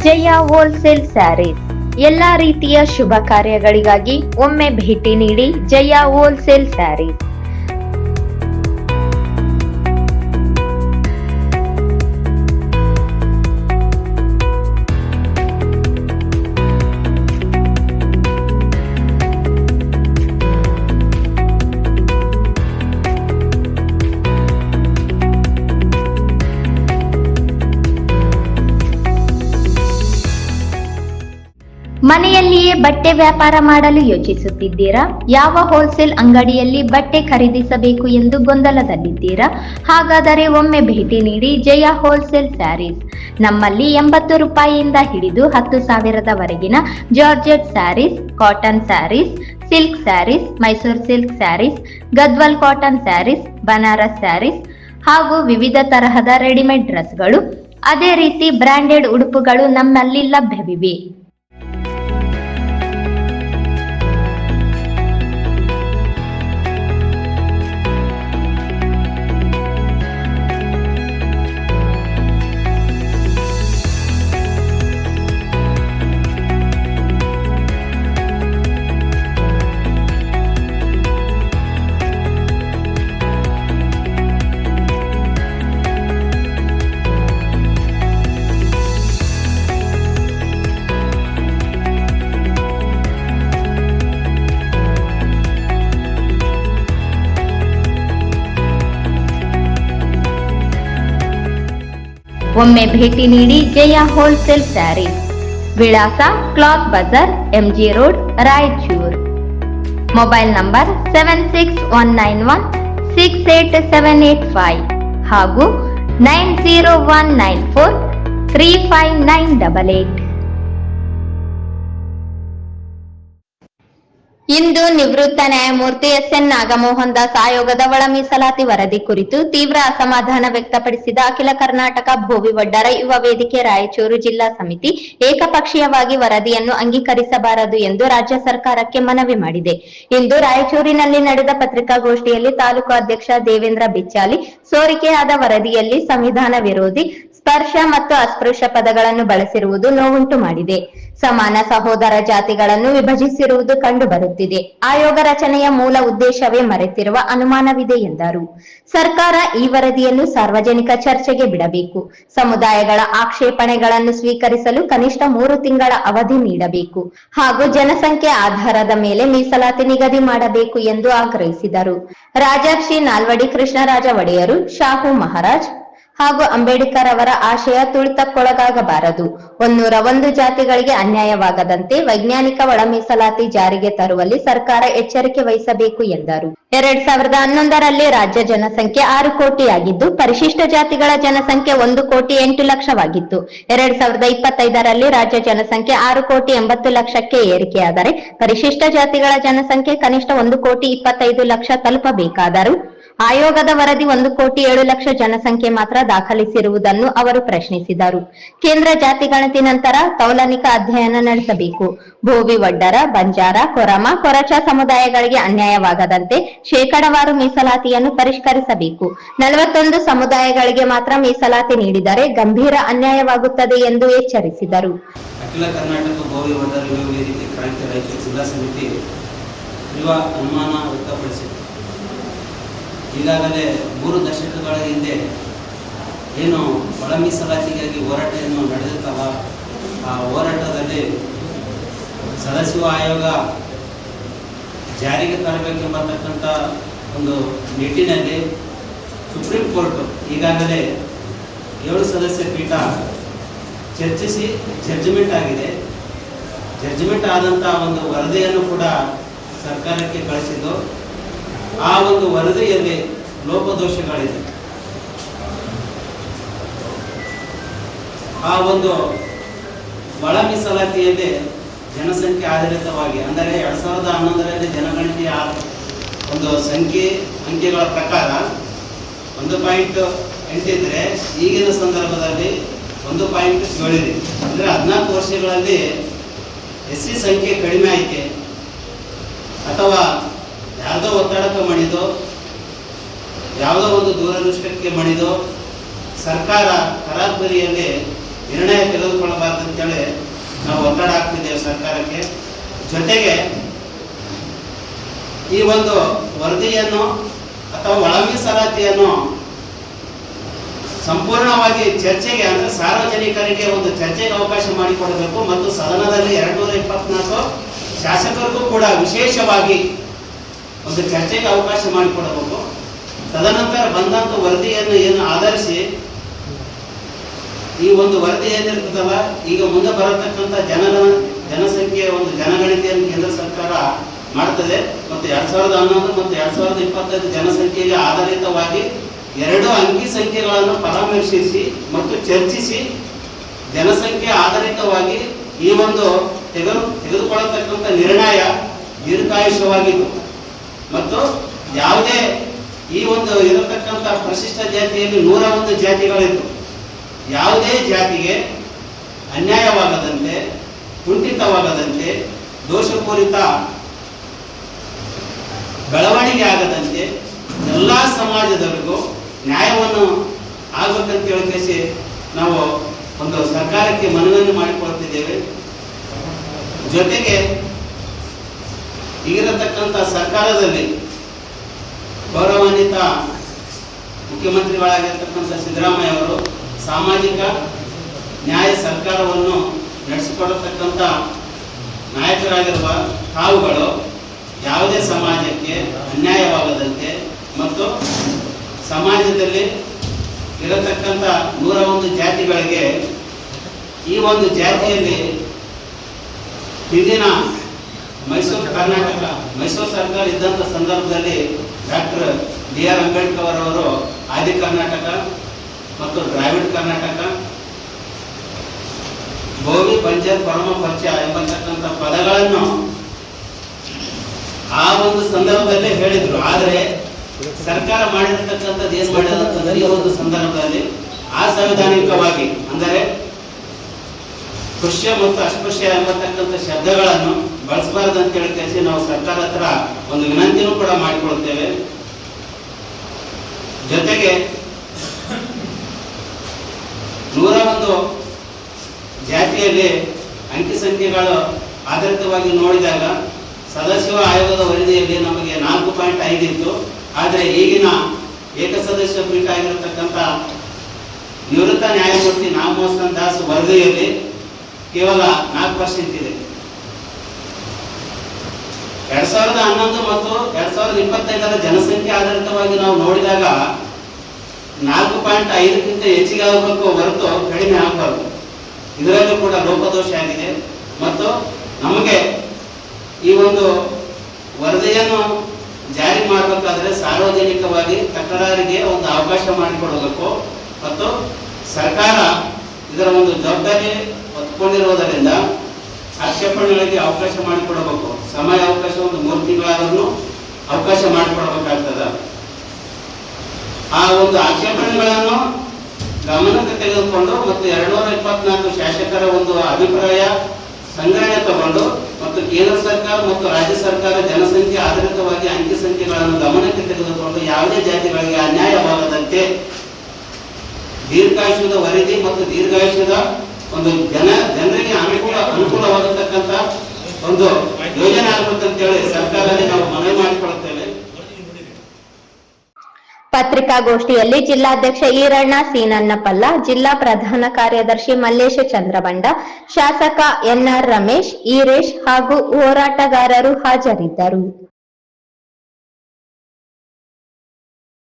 ಜಯ wholesale saris ಎಲ್ಲಾ ರೀತಿಯ ಶುಭ ಕಾರ್ಯಗಳಿಗಾಗಿ ಒಮ್ಮೆ ಭೇಟಿ ನೀಡಿ ಜಯ ಹೋಲ್ಸೇಲ್ ಸ್ಯಾರೀಸ್. ಮನೆಯಲ್ಲಿಯೇ ಬಟ್ಟೆ ವ್ಯಾಪಾರ ಮಾಡಲು ಯೋಚಿಸುತ್ತಿದ್ದೀರಾ? ಯಾವ ಹೋಲ್ಸೇಲ್ ಅಂಗಡಿಯಲ್ಲಿ ಬಟ್ಟೆ ಖರೀದಿಸಬೇಕು ಎಂದು ಗೊಂದಲದಲ್ಲಿದ್ದೀರಾ? ಹಾಗಾದರೆ ಒಮ್ಮೆ ಭೇಟಿ ನೀಡಿ ಜಯ ಹೋಲ್ಸೇಲ್ ಸ್ಯಾರೀಸ್. ನಮ್ಮಲ್ಲಿ 80 ರೂಪಾಯಿಯಿಂದ ಹಿಡಿದು 10,000ವರೆಗಿನ georgette sarees, cotton sarees, silk sarees, Mysuru silk sarees, Gadwal cotton sarees, Banaras sarees ಹಾಗೂ ವಿವಿಧ ತರಹದ ರೆಡಿಮೇಡ್ ಡ್ರೆಸ್ಗಳು, ಅದೇ ರೀತಿ ಬ್ರಾಂಡೆಡ್ ಉಡುಪುಗಳು ನಮ್ಮಲ್ಲಿ ಲಭ್ಯವಿವೆ. ಒಮ್ಮೆ ಭೇಟಿ ನೀಡಿ ಜಯ ಹೋಲ್ಸೇಲ್ ಸ್ಯಾರೀಸ್. ವಿಳಾಸ cloth Bazaar, MG road, Raichur. Mobile number 7619168785 ಹಾಗೂ 9019435988. ಇಂದು ನಿವೃತ್ತ ನ್ಯಾಯಮೂರ್ತಿ SN ನಾಗಮೋಹನ್ ದಾಸ್ ಆಯೋಗದ ಒಳ ಮೀಸಲಾತಿ ವರದಿ ಕುರಿತು ತೀವ್ರ ಅಸಮಾಧಾನ ವ್ಯಕ್ತಪಡಿಸಿದ ಅಖಿಲ ಕರ್ನಾಟಕ ಭೋವಿ ವಡ್ಡರ ಯುವ ವೇದಿಕೆ ರಾಯಚೂರು ಜಿಲ್ಲಾ ಸಮಿತಿ ಏಕಪಕ್ಷೀಯವಾಗಿ ವರದಿಯನ್ನು ಅಂಗೀಕರಿಸಬಾರದು ಎಂದು ರಾಜ್ಯ ಸರ್ಕಾರಕ್ಕೆ ಮನವಿ ಮಾಡಿದೆ. ಇಂದು ರಾಯಚೂರಿನಲ್ಲಿ ನಡೆದ ಪತ್ರಿಕಾಗೋಷ್ಠಿಯಲ್ಲಿ ತಾಲೂಕು ಅಧ್ಯಕ್ಷ ದೇವೇಂದ್ರ ಬಿಚ್ಚಾಲಿ ಸೋರಿಕೆಯಾದ ವರದಿಯಲ್ಲಿ ಸಂವಿಧಾನ ವಿರೋಧಿ, ಸ್ಪರ್ಶ ಮತ್ತು ಅಸ್ಪೃಶ್ಯ ಪದಗಳನ್ನು ಬಳಸಿರುವುದು ನೋವುಂಟು ಮಾಡಿದೆ. ಸಮಾನ ಸಹೋದರ ಜಾತಿಗಳನ್ನು ವಿಭಜಿಸಿರುವುದು ಕಂಡು ಬರುತ್ತಿದೆ. ಆಯೋಗ ರಚನೆಯ ಮೂಲ ಉದ್ದೇಶವೇ ಮರೆತಿರುವ ಅನುಮಾನವಿದೆ ಎಂದರು. ಸರ್ಕಾರ ಈ ವರದಿಯನ್ನು ಸಾರ್ವಜನಿಕ ಚರ್ಚೆಗೆ ಬಿಡಬೇಕು. ಸಮುದಾಯಗಳ ಆಕ್ಷೇಪಣೆಗಳನ್ನು ಸ್ವೀಕರಿಸಲು ಕನಿಷ್ಠ 3 ತಿಂಗಳ ಅವಧಿ ನೀಡಬೇಕು ಹಾಗೂ ಜನಸಂಖ್ಯೆ ಆಧಾರದ ಮೇಲೆ ಮೀಸಲಾತಿ ನಿಗದಿ ಮಾಡಬೇಕು ಎಂದು ಆಗ್ರಹಿಸಿದರು. ರಾಜರ್ಷಿ ನಾಲ್ವಡಿ ಕೃಷ್ಣರಾಜ ಒಡೆಯರು, ಶಾಹು ಮಹಾರಾಜ್ ಹಾಗೂ ಅಂಬೇಡ್ಕರ್ ಅವರ ಆಶಯ ತುಳಿತಕ್ಕೊಳಗಾಗಬಾರದು. 101 ಜಾತಿಗಳಿಗೆ ಅನ್ಯಾಯವಾಗದಂತೆ ವೈಜ್ಞಾನಿಕ ಒಳ ಮೀಸಲಾತಿ ಜಾರಿಗೆ ತರುವಲ್ಲಿ ಸರ್ಕಾರ ಎಚ್ಚರಿಕೆ ವಹಿಸಬೇಕು ಎಂದರು. 2011ರಲ್ಲಿ ರಾಜ್ಯ ಜನಸಂಖ್ಯೆ 6 ಕೋಟಿಯಾಗಿದ್ದು, ಪರಿಶಿಷ್ಟ ಜಾತಿಗಳ ಜನಸಂಖ್ಯೆ 1,08,00,000ವಾಗಿತ್ತು. 2025ರಲ್ಲಿ ರಾಜ್ಯ ಜನಸಂಖ್ಯೆ 6,80,00,000ಕ್ಕೆ ಏರಿಕೆಯಾದರೆ ಪರಿಶಿಷ್ಟ ಜಾತಿಗಳ ಜನಸಂಖ್ಯೆ ಕನಿಷ್ಠ 1,25,00,000 ತಲುಪಬೇಕಾದರೂ ಆಯೋಗದ ವರದಿ 1,07,00,000 ಜನಸಂಖ್ಯೆ ಮಾತ್ರ ದಾಖಲಿಸಿರುವುದನ್ನು ಅವರು ಪ್ರಶ್ನಿಸಿದರು. ಕೇಂದ್ರ ಜಾತಿ ಗಣತಿ ನಂತರ ತೌಲನಿಕ ಅಧ್ಯಯನ ನಡೆಸಬೇಕು. ಭೋವಿ ವಡ್ಡರ, ಬಂಜಾರ, ಕೊರಮ, ಕೊರಚ ಸಮುದಾಯಗಳಿಗೆ ಅನ್ಯಾಯವಾಗದಂತೆ ಶೇಕಡವಾರು ಮೀಸಲಾತಿಯನ್ನು ಪರಿಷ್ಕರಿಸಬೇಕು. 41 ಸಮುದಾಯಗಳಿಗೆ ಮಾತ್ರ ಮೀಸಲಾತಿ ನೀಡಿದರೆ ಗಂಭೀರ ಅನ್ಯಾಯವಾಗುತ್ತದೆ ಎಂದು ಎಚ್ಚರಿಸಿದರು. ಅಖಿಲ ಕರ್ನಾಟಕ ಭೋವಿ ವಡ್ಡರ ಯುವ ವೇದಿಕೆ ಕ್ರಾಂತಿ ರಾಯಚೂರು ಜಿಲ್ಲಾ ಸಮಿತಿ ಯುವ ಅನುಮಾನ ವ್ಯಕ್ತಪಡಿಸಿದೆ. ಈಗಾಗಲೇ 3 ದಶಕಗಳ ಹಿಂದೆ ಏನು ಒಳ ಮೀಸಲಾತಿಗಾಗಿ ಹೋರಾಟ ಏನು ನಡೆದಿತ್ತಲ್ಲ, ಆ ಹೋರಾಟದಲ್ಲಿ ಸದಾಶಿವ ಆಯೋಗ ಜಾರಿಗೆ ತರಬೇಕೆಂಬತಕ್ಕಂಥ ಒಂದು ನಿಟ್ಟಿನಲ್ಲಿ ಸುಪ್ರೀಂ ಕೋರ್ಟ್ ಈಗಾಗಲೇ 7 ಸದಸ್ಯ ಪೀಠ ಚರ್ಚಿಸಿ ಜಡ್ಜ್ಮೆಂಟ್ ಆಗಿದೆ. ಜಡ್ಜ್ಮೆಂಟ್ ಆದಂಥ ಒಂದು ವರದಿಯನ್ನು ಕೂಡ ಸರ್ಕಾರಕ್ಕೆ ಕಳಿಸಿದ್ದು, ಆ ಒಂದು ವರದಿಯಲ್ಲಿ ಲೋಪದೋಷಗಳಿದೆ. ಆ ಒಂದು ಒಳ ಮೀಸಲಾತಿಯಲ್ಲಿ ಜನಸಂಖ್ಯೆ ಆಧಾರಿತವಾಗಿ ಅಂದರೆ 2011ರಲ್ಲಿ ಜನಗಣತಿಯ ಒಂದು ಅಂಕೆಗಳ ಪ್ರಕಾರ 1.8 ಇದ್ರೆ ಈಗಿನ ಸಂದರ್ಭದಲ್ಲಿ 1.7 ಇದೆ. ಅಂದರೆ 14 ವರ್ಷಗಳಲ್ಲಿ SC ಸಂಖ್ಯೆ ಕಡಿಮೆ ಐತೆ ಅಥವಾ ಯಾವುದೋ ಒತ್ತಡಕ್ಕೆ ಮಣಿದು, ಯಾವುದೋ ಒಂದು ದೂರದೃಷ್ಟಕ್ಕೆ ಮಣಿದು ಸರ್ಕಾರ ತರಾತುರಿಯಲ್ಲಿ ನಿರ್ಣಯ ತೆಗೆದುಕೊಳ್ಳಬಾರದು ಅಂತೇಳಿ ನಾವು ಒತ್ತಡ ಹಾಕ್ತಿದ್ದೇವೆ ಸರ್ಕಾರಕ್ಕೆ. ಜೊತೆಗೆ ಈ ಒಂದು ವರದಿಯನ್ನು ಅಥವಾ ಒಳ ಮೀಸಲಾತಿಯನ್ನು ಸಂಪೂರ್ಣವಾಗಿ ಚರ್ಚೆಗೆ ಅಂದ್ರೆ ಸಾರ್ವಜನಿಕರಿಗೆ ಒಂದು ಚರ್ಚೆಗೆ ಅವಕಾಶ ಮಾಡಿಕೊಡಬೇಕು ಮತ್ತು ಸದನದಲ್ಲಿ 224 ಶಾಸಕರಿಗೂ ಕೂಡ ವಿಶೇಷವಾಗಿ ಒಂದು ಚರ್ಚೆಗೆ ಅವಕಾಶ ಮಾಡಿಕೊಡಬೇಕು. ತದನಂತರ ಬಂದಂತ ವರದಿಯನ್ನು ಏನು ಆಧರಿಸಿ ಈ ಒಂದು ವರದಿ ಏನಿರ್ತದಲ್ಲ, ಈಗ ಮುಂದೆ ಬರತಕ್ಕಂಥ ಜನಸಂಖ್ಯೆಯ ಒಂದು ಜನಗಣತಿಯನ್ನು ಕೇಂದ್ರ ಸರ್ಕಾರ ಮಾಡ್ತದೆ ಮತ್ತು 2011 ಮತ್ತು 2025 ಜನಸಂಖ್ಯೆಗೆ ಆಧಾರಿತವಾಗಿ 2 ಅಂಕಿ ಸಂಖ್ಯೆಗಳನ್ನು ಪರಾಮರ್ಶಿಸಿ ಮತ್ತು ಚರ್ಚಿಸಿ ಜನಸಂಖ್ಯೆ ಆಧಾರಿತವಾಗಿ ಈ ಒಂದು ತೆಗೆದುಕೊಳ್ಳತಕ್ಕಂಥ ನಿರ್ಣಯ ದೀರ್ಘಾಯುಷ್ಯವಾಗಿತ್ತು ಮತ್ತು ಯಾವುದೇ ಈ ಒಂದು ಇರತಕ್ಕಂಥ ಪರಿಶಿಷ್ಟ ಜಾತಿಯಲ್ಲಿ 101 ಜಾತಿಗಳಿತ್ತು. ಯಾವುದೇ ಜಾತಿಗೆ ಅನ್ಯಾಯವಾಗದಂತೆ, ಕುಂಠಿತವಾಗದಂತೆ, ದೋಷಪೂರಿತ ಬೆಳವಣಿಗೆ ಆಗದಂತೆ ಎಲ್ಲ ಸಮಾಜದವರಿಗೂ ನ್ಯಾಯವನ್ನು ಆಗಬೇಕಂತ ಹೇಳಿಸಿ ನಾವು ಒಂದು ಸರ್ಕಾರಕ್ಕೆ ಮನವಿಯನ್ನು ಮಾಡಿಕೊಳ್ತಿದ್ದೇವೆ. ಜೊತೆಗೆ ಈಗಿರತಕ್ಕಂಥ ಸರ್ಕಾರದಲ್ಲಿ ಗೌರವಾನ್ವಿತ ಮುಖ್ಯಮಂತ್ರಿಗಳಾಗಿರ್ತಕ್ಕಂಥ ಸಿದ್ದರಾಮಯ್ಯ ಅವರು ಸಾಮಾಜಿಕ ನ್ಯಾಯ ಸರ್ಕಾರವನ್ನು ನಡೆಸಿಕೊಡತಕ್ಕಂಥ ನಾಯಕರಾಗಿರುವ ತಾವುಗಳು ಯಾವುದೇ ಸಮಾಜಕ್ಕೆ ಅನ್ಯಾಯವಾಗದಂತೆ ಮತ್ತು ಸಮಾಜದಲ್ಲಿ ಇರತಕ್ಕಂಥ 101 ಜಾತಿಗಳಿಗೆ ಈ ಒಂದು ಜಾತಿಯಲ್ಲಿ ಹಿಂದಿನ ಮೈಸೂರು ಸರ್ಕಾರ ಇದ್ದಂಥ ಸಂದರ್ಭದಲ್ಲಿ ಡಾಕ್ಟರ್ BR ಅಂಬೇಡ್ಕರ್ ಅವರು ಆದಿ ಕರ್ನಾಟಕ ಮತ್ತು ದ್ರಾವಿಡ ಕರ್ನಾಟಕ, ಭೋವಿ, ಬಂಜರ್, ಪರಮ ಪರಿಚಯ ಎಂಬತಕ್ಕಂಥ ಪದಗಳನ್ನು ಆ ಒಂದು ಸಂದರ್ಭದಲ್ಲಿ ಹೇಳಿದ್ರು. ಆದರೆ ಸರ್ಕಾರ ಮಾಡಿರತಕ್ಕಂಥದ್ದು ಏನ್ ಮಾಡಿದಂತಂದ್ರೆ ಈ ಒಂದು ಸಂದರ್ಭದಲ್ಲಿ ಅಸಂವಿಧಾನಿಕವಾಗಿ ಅಂದರೆ ಸ್ಪೃಶ್ಯ ಮತ್ತು ಅಸ್ಪೃಶ್ಯ ಎಂಬತಕ್ಕಂಥ ಶಬ್ದಗಳನ್ನು ಬಳಸಬಾರದು ಅಂತ ಹೇಳಿ ನಾವು ಸರ್ಕಾರ ಹತ್ರ ಒಂದು ವಿನಂತಿನೂ ಕೂಡ ಮಾಡಿಕೊಳ್ತೇವೆ. ಜೊತೆಗೆ 101 ಜಾತಿಯಲ್ಲಿ ಅಂಕಿ ಸಂಖ್ಯೆಗಳು ಆಧಾರಿತವಾಗಿ ನೋಡಿದಾಗ ಸದಾಶಿವ ಆಯೋಗದ ವರದಿಯಲ್ಲಿ ನಮಗೆ 4.5 ಇತ್ತು. ಆದರೆ ಈಗಿನ ಏಕಸದಸ್ಯ ಪೀಠ ಆಗಿರತಕ್ಕಂಥ ನಿವೃತ್ತ ನ್ಯಾಯಮೂರ್ತಿ ನಾಗಮೋಹನ್ ದಾಸ್ ವರದಿಯಲ್ಲಿ ಕೇವಲ 4% ಇದೆ. 2011 ಮತ್ತು 2025 ಜನಸಂಖ್ಯೆ ಆಧಾರಿತವಾಗಿ ನಾವು ನೋಡಿದಾಗ 4.5ಕ್ಕಿಂತ ಹೆಚ್ಚಿಗೆ ಆಗಬೇಕು ಹೊರತು ಕಡಿಮೆ ಆಗಬಾರದು. ಇದರಲ್ಲೂ ಕೂಡ ಲೋಪದೋಷ ಆಗಿದೆ ಮತ್ತು ನಮಗೆ ಈ ಒಂದು ವರದಿಯನ್ನು ಜಾರಿ ಮಾಡಬೇಕಾದ್ರೆ ಸಾರ್ವಜನಿಕವಾಗಿ ತಕರಾರಿಗೆ ಒಂದು ಅವಕಾಶ ಮಾಡಿಕೊಡಬೇಕು ಮತ್ತು ಸರ್ಕಾರ ಇದರ ಒಂದು ಜವಾಬ್ದಾರಿ ಹೊತ್ಕೊಂಡಿರುವುದರಿಂದ ಆಕ್ಷೇಪಣೆಗಳಿಗೆ ಅವಕಾಶ ಮಾಡಿಕೊಡಬೇಕು. ಸಮಯ ಅವಕಾಶ ಒಂದು 3 ತಿಂಗಳಾದರೂ ಅವಕಾಶ ಮಾಡಿಕೊಡಬೇಕಾಗ್ತದೆ. ಆ ಒಂದು ಆಕ್ಷೇಪಣೆಗಳನ್ನು ಗಮನಕ್ಕೆ ತೆಗೆದುಕೊಂಡು ಮತ್ತು 224 ಶಾಸಕರ ಒಂದು ಅಭಿಪ್ರಾಯ ಸಂಗ್ರಹಣೆ ತಗೊಂಡು ಮತ್ತು ಕೇಂದ್ರ ಸರ್ಕಾರ ಮತ್ತು ರಾಜ್ಯ ಸರ್ಕಾರ ಜನಸಂಖ್ಯೆ ಆಧಾರಿತವಾಗಿ ಅಂಕಿ ಸಂಖ್ಯೆಗಳನ್ನು ಗಮನಕ್ಕೆ ತೆಗೆದುಕೊಂಡು ಯಾವುದೇ ಜಾತಿಗಳಿಗೆ ಅನ್ಯಾಯವಾಗದಂತೆ ದೀರ್ಘಾಯುಷ್ಯದ ವರದಿ ಮತ್ತು ದೀರ್ಘಾಯುಷ್ಯದ ಒಂದು ಜನರಿಗೆ ಅನುಕೂಲವಾಗತಕ್ಕಂಥ ಒಂದು ಯೋಜನೆ ಆಗಬೇಕಂತೇಳಿ ಸರ್ಕಾರದಲ್ಲಿ ನಾವು ಮನವಿ ಮಾಡಿಕೊಳ್ಳುತ್ತೇವೆ. ಪತ್ರಿಕಾಗೋಷ್ಠಿಯಲ್ಲಿ ಜಿಲ್ಲಾಧ್ಯಕ್ಷ ಈರಣ್ಣ ಸೀನನ್ನಪಲ್ಲ, ಜಿಲ್ಲಾ ಪ್ರಧಾನ ಕಾರ್ಯದರ್ಶಿ ಮಲ್ಲೇಶ ಚಂದ್ರಬಂಡ, ಶಾಸಕ NR ರಮೇಶ್, ಈರೇಶ್ ಹಾಗೂ ಹೋರಾಟಗಾರರು ಹಾಜರಿದ್ದರು.